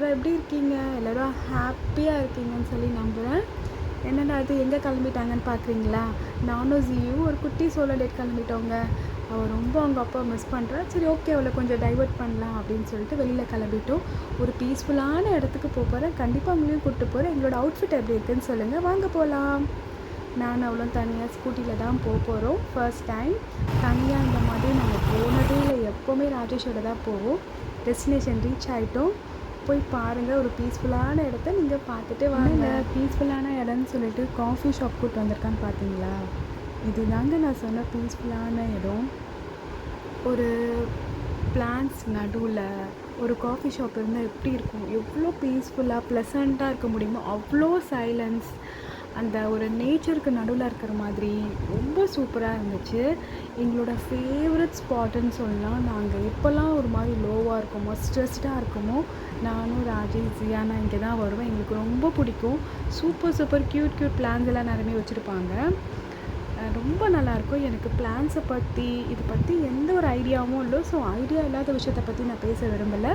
எல்லோரும் எப்படி இருக்கீங்க? எல்லோரும் ஹாப்பியாக இருக்கீங்கன்னு சொல்லி நம்புகிறேன். என்னடா அது எங்கே கிளம்பிட்டாங்கன்னு பார்க்குறீங்களா? நானும் ஜியும் ஒரு குட்டி சோலோ டேட் கிளம்பிட்டோங்க. அவள் ரொம்ப அவங்க அப்பா மிஸ் பண்ணுறா. சரி ஓகே, அவளை கொஞ்சம் டைவர்ட் பண்ணலாம் அப்படின்னு சொல்லிட்டு வெளியில் கிளம்பிட்டோம். ஒரு பீஸ்ஃபுல்லான இடத்துக்கு போகிறேன். கண்டிப்பாக உங்களையும் கூப்பிட்டு போகிறேன். எங்களோட அவுட்ஃபிட் எப்படி இருக்குன்னு சொல்லுங்கள், வாங்க போகலாம். நான் அவ்வளோ தனியாக ஸ்கூட்டியில் தான் போகிறோம். ஃபர்ஸ்ட் டைம் தனியாக இந்த மாதிரி நாங்கள் போனதே இல்லை. எப்போவுமே ராஜேஷோட தான் போவோம். டெஸ்டினேஷன் ரீச் ஆகிட்டோம். போய் பாருங்கள், ஒரு பீஸ்ஃபுல்லான இடத்த நீங்கள் பார்த்துட்டு வாங்க. பீஸ்ஃபுல்லான இடம்னு சொல்லிட்டு காஃபி ஷாப் கூப்பிட்டு வந்திருக்கான்னு பார்த்தீங்களா? இது தாங்க நான் சொன்ன பீஸ்ஃபுல்லான இடம். ஒரு பிளான்ஸ் நடுவில் ஒரு காஃபி ஷாப் இருந்தால் எப்படி இருக்கும்? எவ்வளோ பீஸ்ஃபுல்லாக ப்ளசண்ட்டாக இருக்க முடியுமோ அவ்வளோ சைலன்ஸ், அந்த ஒரு நேச்சருக்கு நடுவில் இருக்கிற மாதிரி ரொம்ப சூப்பராக இருந்துச்சு. எங்களோட ஃபேவரட் ஸ்பாட்டுன்னு சொல்லலாம். நாங்கள் எப்போல்லாம் ஒரு மாதிரி லோவாக இருக்கோமோ, ஸ்ட்ரெஸ்டாக இருக்கோமோ, நானும் ராஜேஷ் ஜியானா இங்கே தான் வருவேன். எங்களுக்கு ரொம்ப பிடிக்கும். சூப்பர் க்யூட் பிளான்ஸ் எல்லாம் நிறைய வச்சுருப்பாங்க. ரொம்ப நல்லாயிருக்கும். எனக்கு பிளான்ஸை பற்றி இதை பற்றி எந்த ஒரு ஐடியாவும் இல்லை. ஸோ ஐடியா இல்லாத விஷயத்தை பற்றி நான் பேச விரும்பலை.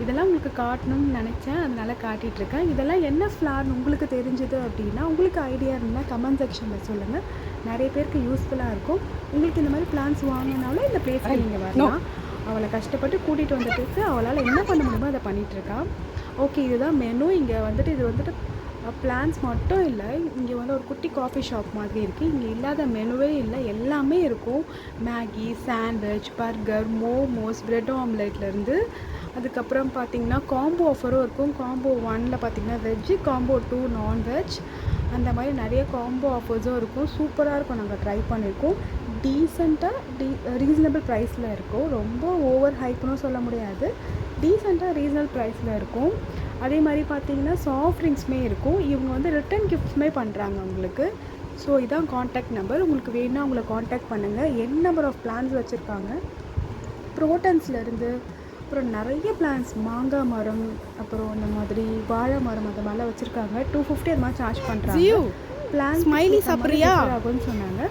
இதெல்லாம் உங்களுக்கு காட்டணும்னு நினச்சேன், அதனால் காட்டிகிட்ருக்கேன். இதெல்லாம் என்ன ஃப்ளார்னு உங்களுக்கு தெரிஞ்சது அப்படின்னா, உங்களுக்கு ஐடியா இருந்தால் கமெண்ட் செக்ஷனில் சொல்லுங்கள். நிறைய பேருக்கு யூஸ்ஃபுல்லாக இருக்கும். உங்களுக்கு இந்த மாதிரி பிளான்ஸ் வாங்கினாலும் இந்த பிளேஸில் நீங்கள் வரலாம். அவளை கஷ்டப்பட்டு கூட்டிகிட்டு வந்துட்டு அவளால் என்ன பண்ண முடியுமோ அதை பண்ணிகிட்ருக்கா. ஓகே, இதுதான் மெனு. இங்கே இது வந்துட்டு பிளான்ஸ் மட்டும் இல்லை, இங்கே ஒரு குட்டி காஃபி ஷாப் மாதிரி இருக்குது. இங்கே இல்லாத மெனுவே இல்லை, எல்லாமே இருக்கும். Maggi, sandwich, burger, momos, bread ஆம்லேட்லேருந்து அதுக்கப்புறம் பார்த்திங்கன்னா காம்போ ஆஃபரும் இருக்கும். காம்போ 1ல் பார்த்திங்கன்னா வெஜ்ஜு, காம்போ 2 நான்வெஜ், அந்த மாதிரி நிறைய காம்போ ஆஃபர்ஸும் இருக்கும். சூப்பராக இருக்கும். நாங்கள் ட்ரை பண்ணியிருக்கோம். ரீசனபிள் ப்ரைஸில் இருக்கும். ரொம்ப ஓவர் ஹைப்னும் சொல்ல முடியாது, டீசெண்டாக ரீசனபிள் ப்ரைஸில் இருக்கும். அதே மாதிரி பார்த்திங்கன்னா சாஃப்ட் ட்ரிங்க்ஸுமே இருக்கும். இவங்க ரிட்டன் கிஃப்ட்ஸுமே பண்ணுறாங்க உங்களுக்கு. ஸோ இதான் காண்டாக்ட் நம்பர். உங்களுக்கு வேணும்னா அவங்கள காண்டாக்ட் பண்ணுங்கள். நம்பர் ஆஃப் பிளான்ஸ் வச்சுருக்காங்க. ப்ரோட்டன்ஸ்லேருந்து அப்புறம் நிறைய பிளான்ஸ், மாங்காய் மரம், அப்புறம் இந்த மாதிரி வாழை மரம், அந்த மாதிரிலாம் வச்சுருக்காங்க. 250 அது மாதிரி சார்ஜ் பண்ணுறாங்க. பிளான் ஸ்மைலி சாப்பிட்றியா ஆகும்னு சொன்னாங்க.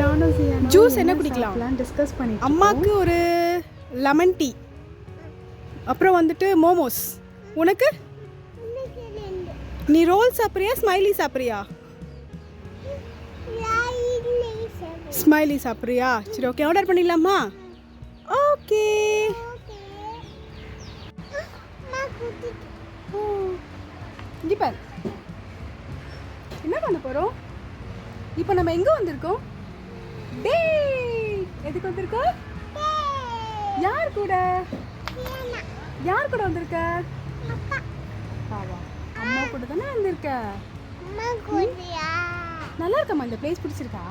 நானும் ஜூஸ் என்ன குடிக்கலாம் டிஸ்கஸ் பண்ணி, அம்மாவுக்கு ஒரு லெமன் டீ, அப்புறம் மோமோஸ். உனக்கு நீ ரோல் சாப்பிட்றியா ஸ்மைலி சாப்பிட்றியா? ஸ்மைலி சாப்பிட்றியா? சரி ஓகே, ஆர்டர் பண்ணிடலாமா? ஓகே. இங்கே பாரு, என்ன பண்ண போகிறோம் இப்போ? நம்ம எங்கே வந்திருக்கோம்? டே, எதுக்கு வந்திருக்கோம்? யார் கூட வந்திருக்க? அம்மா கூட தானே வந்திருக்க. நல்லா இருக்கம்மா, இந்த பிளேஸ் பிடிச்சிருக்கா?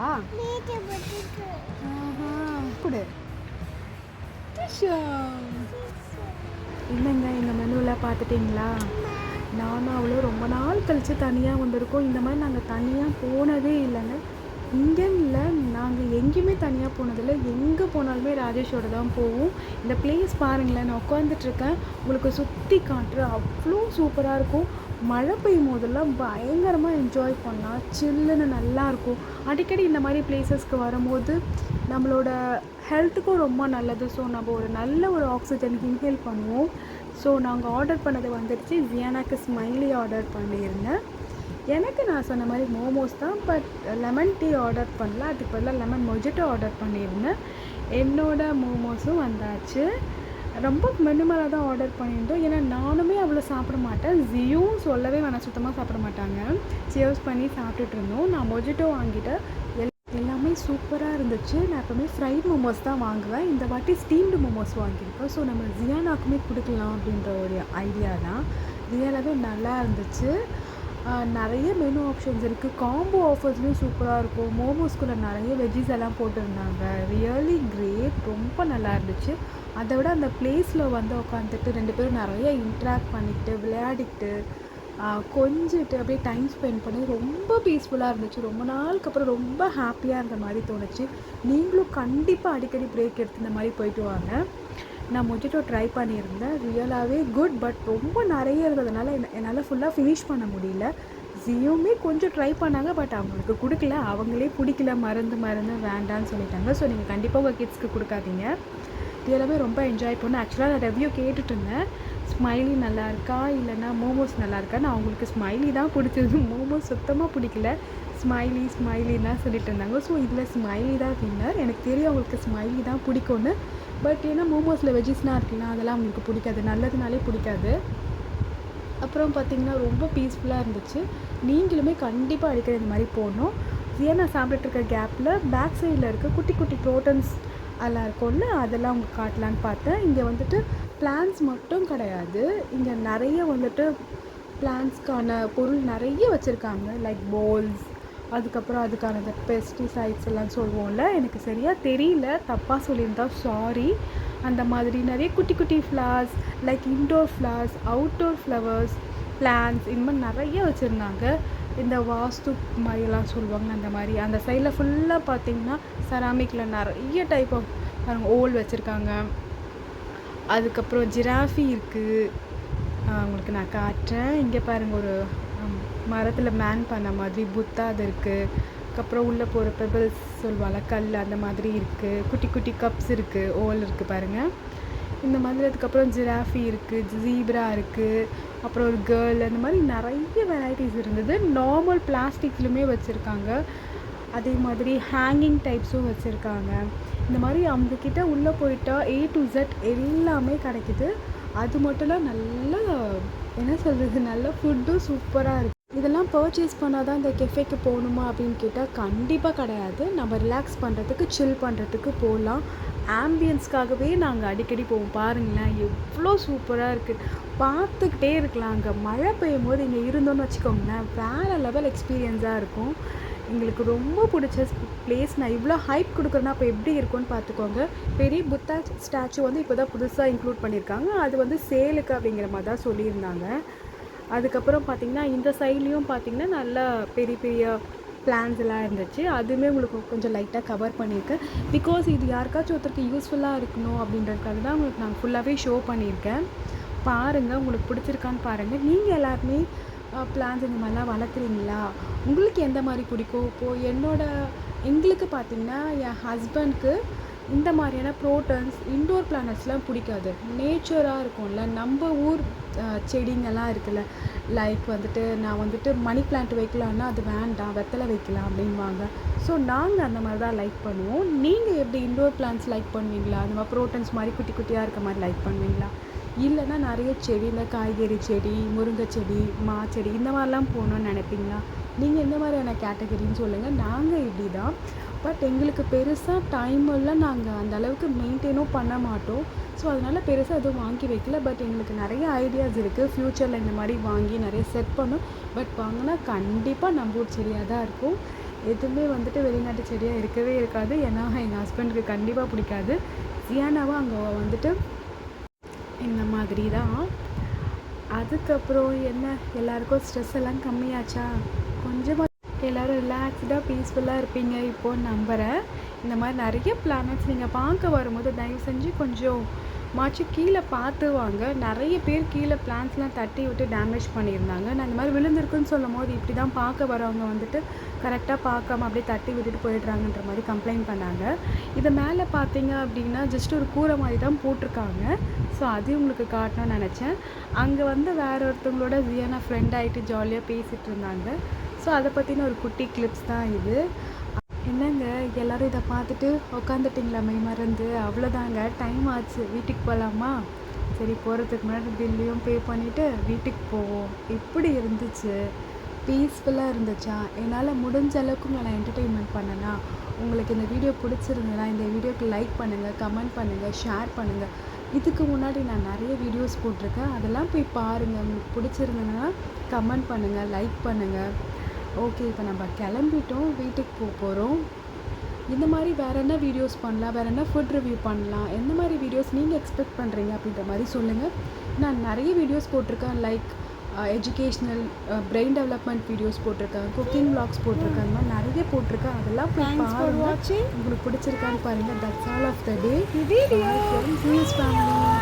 கொடு. இல்லைங்க, எங்கள் மெனுவில் பார்த்துட்டிங்களா? நானும் அவ்வளோ ரொம்ப நாள் கழித்து தனியாக வந்திருக்கோம். இந்த மாதிரி நாங்கள் தனியாக போனதே இல்லைங்க. இங்கேன்னு நாங்கள் எங்கேயுமே தனியாக போனதில்லை. எங்கே போனாலுமே ராஜேஷோட தான் போவோம். இந்த பிளேஸ் பாருங்களேன், நான் உட்காந்துட்ருக்கேன், உங்களுக்கு சுற்றி காட்டுறேன். அவ்வளோ சூப்பராக இருக்கும். மழை பெய்யும் போதெல்லாம் பயங்கரமாக என்ஜாய் பண்ணலாம். சில்லுன்னு நல்லாயிருக்கும். அடிக்கடி இந்த மாதிரி பிளேசஸ்க்கு வரும்போது நம்மளோட ஹெல்த்துக்கும் ரொம்ப நல்லது. ஸோ நம்ம ஒரு நல்ல ஒரு ஆக்சிஜன் இன்ஹேல் பண்ணுவோம். ஸோ நாங்கள் ஆர்டர் பண்ணது வந்துடுச்சு. ஜியானாக்கு ஸ்மைலி ஆர்டர் பண்ணியிருந்தேன். எனக்கு நான் சொன்ன மாதிரி மோமோஸ் தான், பட் லெமன் டீ ஆர்டர் பண்ணல. அதுக்கு பதிலாக லெமன் மொஜிட்டோ ஆர்டர் பண்ணியிருந்தேன். என்னோட மோமோஸும் வந்தாச்சு. ரொம்ப மினிமலாக தான் ஆர்டர் பண்ணியிருந்தோம். ஏன்னா நானுமே அவ்வளோ சாப்பிட மாட்டேன். ஜியும் சொல்லவே வேணாம், சுத்தமாக சாப்பிட மாட்டாங்க. சேவ்ஸ் பண்ணி சாப்பிட்டுட்டு இருந்தோம். நான் மொஜிட்டோ வாங்கிட்டேன். எல்லாமே சூப்பராக இருந்துச்சு. நான் எப்போவுமே ஃப்ரைட் மோமோஸ் தான் வாங்குவேன். இந்த வாட்டி ஸ்டீம்டு மோமோஸ் வாங்கியிருக்கோம். ஸோ நம்ம ஜியானாக்குமே கொடுக்கலாம் அப்படின்ற ஒரு ஐடியா தான். ரியலாகவே நல்லா இருந்துச்சு. நிறைய மெனு ஆப்ஷன்ஸ் இருக்குது. காம்போ ஆஃபர்ஸ்லேயும் சூப்பராக இருக்கும். மோமோஸ்குள்ளே நிறைய வெஜ்ஜிஸ் எல்லாம் போட்டிருந்தாங்க. Really great. ரொம்ப நல்லா இருந்துச்சு. அதை விட அந்த பிளேஸில் உட்காந்துட்டு 2 பேரும் நிறைய இன்ட்ராக்ட் பண்ணிக்கிட்டு விளையாடிக்கிட்டு கொஞ்சிட்டு அப்படியே டைம் ஸ்பெண்ட் பண்ணி ரொம்ப பீஸ்ஃபுல்லாக இருந்துச்சு. ரொம்ப நாளுக்கு அப்புறம் ரொம்ப ஹாப்பியாக இருந்த மாதிரி தோணுச்சு. நீங்களும் கண்டிப்பாக அடிக்கடி பிரேக் எடுத்து இந்த மாதிரி போயிட்டு வாங்க. நான் மொஜிட்டோ ட்ரை பண்ணியிருந்தேன். ரியலாகவே குட். பட் ரொம்ப நிறைய இருந்ததுனால என்னால் ஃபுல்லாக ஃபினிஷ் பண்ண முடியல. ஜியோமே கொஞ்சம் ட்ரை பண்ணாங்க, பட் அவங்களுக்கு கொடுக்கல. அவங்களே பிடிக்கல, மருந்து வேண்டான்னு சொல்லிட்டாங்க. ஸோ நீங்கள் கண்டிப்பாக உங்கள் கிட்ஸ்க்கு கொடுக்காதீங்க. ரியலாகவே ரொம்ப என்ஜாய் பண்ணேன். ஆக்சுவலாக நான் ரிவ்யூ கேட்டுட்டு இருந்தேன். ஸ்மைலி நல்லா இருக்கா இல்லைன்னா மோமோஸ் நல்லா இருக்கான்னு அவங்களுக்கு ஸ்மைலி தான் பிடிச்சது, மோமோஸ் சுத்தமாக பிடிக்கல. ஸ்மைலின்னு தான் சொல்லிட்டு இருந்தாங்க. ஸோ இதில் ஸ்மைலி தான் வின்னர். எனக்கு தெரியும் அவங்களுக்கு ஸ்மைலி தான் பிடிக்கும்னு. பட் ஏன்னா மோமோஸில் வெஜ்ஜஸ்லாம் இருக்குல்ல, அதெல்லாம் அவங்களுக்கு பிடிக்காது, நல்லதுனாலே பிடிக்காது. அப்புறம் பார்த்திங்கன்னா ரொம்ப பீஸ்ஃபுல்லாக இருந்துச்சு. நீங்களுமே கண்டிப்பாக அடிக்கடி இந்த மாதிரி போகணும். ஏன் நான் சாப்பிட்டுட்டு இருக்க கேப்பில் பேக் சைடில் இருக்க குட்டி குட்டி ப்ரோட்டன்ஸ் எல்லாம் இருக்கும்ல, அதெல்லாம் உங்களுக்கு காட்டலான்னு பார்த்தேன். இங்கே வந்துட்டு பிளான்ஸ் மட்டும் கிடையாது, இங்கே நிறைய வந்துட்டு பிளான்ஸ்க்கான பொருள் நிறைய வச்சுருக்காங்க. லைக் போல்ஸ், அதுக்கப்புறம் அதுக்கான இந்த பெஸ்டிசைட்ஸ் எல்லாம் சொல்லுவோம்ல, எனக்கு சரியாக தெரியல, தப்பாக சொல்லியிருந்தா சாரி. அந்த மாதிரி நிறைய குட்டி குட்டி flowers, like indoor flowers, outdoor flowers, plants, இந்த மாதிரி நிறைய வச்சுருந்தாங்க. இந்த வாஸ்து மாதிரிலாம் சொல்லுவாங்க, அந்த மாதிரி அந்த சைடில் ஃபுல்லாக பார்த்திங்கன்னா செராமிக்கில் நிறைய டைப் ஆஃப் ஓல் வச்சுருக்காங்க. அதுக்கப்புறம் ஜிராஃபி இருக்குது, உங்களுக்கு நான் காட்டுறேன். இங்கே பாருங்கள், ஒரு மரத்தில் மேன் பண்ண மாதிரி புத்தா அது இருக்குது. அதுக்கப்புறம் உள்ளே போகிற பெபிள்ஸ் சொல்லுவாங்க, கல், அந்த மாதிரி இருக்குது. குட்டி குட்டி கப்ஸ் இருக்குது, ஓல் இருக்குது பாருங்கள், இந்த மாதிரி. அதுக்கப்புறம் ஜிராஃபி இருக்குது, ஜீப்ரா இருக்குது, அப்புறம் ஒரு கேர்ள், அந்த மாதிரி நிறைய வெரைட்டிஸ் இருந்தது. நார்மல் பிளாஸ்டிக்ஸ்லுமே வச்சுருக்காங்க, அதே மாதிரி ஹேங்கிங் டைப்ஸும் வச்சுருக்காங்க. இந்த மாதிரி அவங்கக்கிட்ட உள்ளே போயிட்டா A to Z எல்லாமே கிடைக்குது. அது மட்டும் இல்லை, நல்ல என்ன சொல்கிறது, நல்ல ஃபுட்டும் சூப்பராக இருக்குது. இதெல்லாம் பர்ச்சேஸ் பண்ணால் தான் இந்த கெஃபேக்கு போகணுமா அப்படின்னு கேட்டால் கண்டிப்பாக கிடையாது. நம்ம ரிலாக்ஸ் பண்ணுறதுக்கு, சில் பண்ணுறதுக்கு போகலாம். ஆம்பியன்ஸ்க்காகவே நாங்கள் அடிக்கடி போவோம். பாருங்களேன் எவ்வளோ சூப்பராக இருக்குது, பார்த்துக்கிட்டே இருக்கலாம். அங்கே மழை பெய்யும் போது இங்கே இருந்தோன்னு வச்சுக்கோங்களேன், வேறு லெவல் எக்ஸ்பீரியன்ஸாக இருக்கும். எங்களுக்கு ரொம்ப பிடிச்ச பிளேஸ். நான் இவ்வளோ ஹைப் கொடுக்குறேன்னா அப்போ எப்படி இருக்கும்னு பார்த்துக்கோங்க. பெரிய புத்தா ஸ்டாச்சு வந்து இப்போ தான் புதுசாக இன்க்ளூட் பண்ணியிருக்காங்க. அது வந்து சேலுக்கு அப்படிங்கிற மாதிரி தான் சொல்லியிருந்தாங்க. அதுக்கப்புறம் பார்த்திங்கன்னா இந்த சைட்லேயும் பார்த்திங்கன்னா நல்லா பெரிய பெரிய பிளான்ஸ் எல்லாம் இருந்துச்சு. அதுவுமே உங்களுக்கு கொஞ்சம் லைட்டாக கவர் பண்ணியிருக்கேன். பிகாஸ் இது யாருக்காச்சும் ஒருத்தருக்கு யூஸ்ஃபுல்லாக இருக்கணும் அப்படின்றதுக்காக தான் உங்களுக்கு நான் ஃபுல்லாகவே ஷோ பண்ணியிருக்கேன். பாருங்கள், உங்களுக்கு பிடிச்சிருக்கான்னு பாருங்கள். நீங்கள் எல்லாருமே பிளான்ஸ் இந்த மாதிரிலாம் வளர்க்குறீங்களா? உங்களுக்கு எந்த மாதிரி பிடிக்கும்? இப்போது எங்களுக்கு பார்த்திங்கன்னா என் ஹஸ்பண்ட்க்கு இந்த மாதிரியான ப்ரோட்டன்ஸ், இன்டோர் பிளானட்ஸ்லாம் பிடிக்காது. நேச்சராக இருக்கும்ல, நம்ம ஊர் செடிங்கெல்லாம் இருக்குல்ல, லைக் வந்துட்டு நான் வந்துட்டு மணி பிளான்ட் வைக்கலான்னா அது வேண்டாம், வெத்தலை வைக்கலாம் அப்படின்வாங்க. ஸோ நாங்கள் அந்த மாதிரி தான் லைக் பண்ணுவோம். நீங்கள் எப்படி இன்டோர் பிளான்ட்ஸ் லைக் பண்ணுவீங்களா? அந்த மாதிரி ப்ரோட்டன்ஸ் மாதிரி குட்டி குட்டியாக இருக்க மாதிரி லைக் பண்ணுவீங்களா? இல்லைன்னா நிறைய செடி, இந்த காய்கறி செடி, முருங்கை செடி, மாச்செடி, இந்த மாதிரிலாம் போகணுன்னு நினைப்பீங்களா? நீங்கள் எந்த மாதிரியான கேட்டகரின்னு சொல்லுங்கள். நாங்கள் இப்படி தான். பட் எங்களுக்கு பெருசாக டைம் இல்லை, நாங்கள் அந்த அளவுக்கு மெயின்டைனும் பண்ண மாட்டோம். ஸோ அதனால் பெருசாக எதுவும் வாங்கி வைக்கல. பட் எங்களுக்கு நிறைய ஐடியாஸ் இருக்குது, ஃப்யூச்சரில் இந்த மாதிரி வாங்கி நிறைய செட் பண்ணும். பட் வாங்கினா கண்டிப்பாக நம்ம ஊர் செடியாக தான் இருக்கும். எதுவுமே வந்துட்டு வெளிநாட்டு செடியாக இருக்கவே இருக்காது. ஏன்னா எங்கள் ஹஸ்பண்டுக்கு கண்டிப்பாக பிடிக்காது. ஜியானாவும் அங்கே வந்துட்டு இந்த மாதிரி தான். அதுக்கப்புறம் என்ன, எல்லாருக்கும் ஸ்ட்ரெஸ் எல்லாம் கம்மியாச்சா? கொஞ்சமாக எல்லோரும் ரிலாக்ஸ்டாக பீஸ்ஃபுல்லாக இருப்பீங்க இப்போது நம்புகிறேன். இந்த மாதிரி நிறைய பிளானட்ஸ் நீங்கள் பார்க்க வரும்போது தயவு செஞ்சு கொஞ்சம் மாச்சு கீழே பார்த்து வாங்க. நிறைய பேர் கீழே பிளான்ஸ்லாம் தட்டி விட்டு டேமேஜ் பண்ணியிருந்தாங்க. நான் இந்த மாதிரி விழுந்திருக்குன்னு சொல்லும் போது இப்படி தான் பார்க்க வரவங்க வந்துட்டு கரெக்டாக பார்க்காம அப்படியே தட்டி விட்டுட்டு போயிடுறாங்கன்ற மாதிரி கம்ப்ளைண்ட் பண்ணாங்க. இதை மேலே பார்த்தீங்க அப்படின்னா ஜஸ்ட் ஒரு கூரை மாதிரி தான் போட்டிருக்காங்க. ஸோ அதையும் உங்களுக்கு காட்டணும்னு நினச்சேன். அங்கே வந்து வேறு ஒருத்தவங்களோட ஜியானா ஃப்ரெண்ட் ஆகிட்டு ஜாலியாக பேசிகிட்டு இருந்தாங்க. ஸோ அதை பற்றின ஒரு குட்டி கிளிப்ஸ் தான் இது. என்னங்க எல்லோரும் இதை பார்த்துட்டு உட்காந்துட்டிங்களா மெய் மறந்து? அவ்வளோதாங்க, டைம் ஆச்சு, வீட்டுக்கு போகலாமா? சரி, போகிறதுக்கு முன்னாடி பில்லையும் பே பண்ணிவிட்டு வீட்டுக்கு போவோம். எப்படி இருந்துச்சு? பீஸ்ஃபுல்லாக இருந்துச்சா? என்னால் முடிஞ்ச அளவுக்கு நான் என்டர்டெயின்மெண்ட் பண்ணேன்னா. உங்களுக்கு இந்த வீடியோ பிடிச்சிருந்ததுன்னா இந்த வீடியோக்கு லைக் பண்ணுங்கள், கமெண்ட் பண்ணுங்கள், ஷேர் பண்ணுங்கள். இதுக்கு முன்னாடி நான் நிறைய வீடியோஸ் போட்டிருக்கேன், அதெல்லாம் போய் பாருங்கள். உங்களுக்கு பிடிச்சிருந்ததுன்னா கமெண்ட் பண்ணுங்கள், லைக் பண்ணுங்கள். ஓகே, இப்போ நம்ம கிளம்பிட்டோம், வீட்டுக்கு போகிறோம். இந்த மாதிரி வேறு என்ன வீடியோஸ் பண்ணலாம், வேறு என்ன ஃபுட் ரிவ்யூ பண்ணலாம், எந்த மாதிரி வீடியோஸ் நீங்கள் எக்ஸ்பெக்ட் பண்ணுறீங்க அப்படின்ற மாதிரி சொல்லுங்கள். நான் நிறைய வீடியோஸ் போட்டிருக்கேன், like educational, brain development videos போட்டிருக்கேன், குக்கிங் வ்ளாக்ஸ் போட்டிருக்கேன், அந்த மாதிரி நிறைய போட்டிருக்கேன். அதெல்லாம் போய் பாருங்கள். உங்களுக்கு பிடிச்சிருக்கான்னு பாருங்கள். That's all of the day. Video family.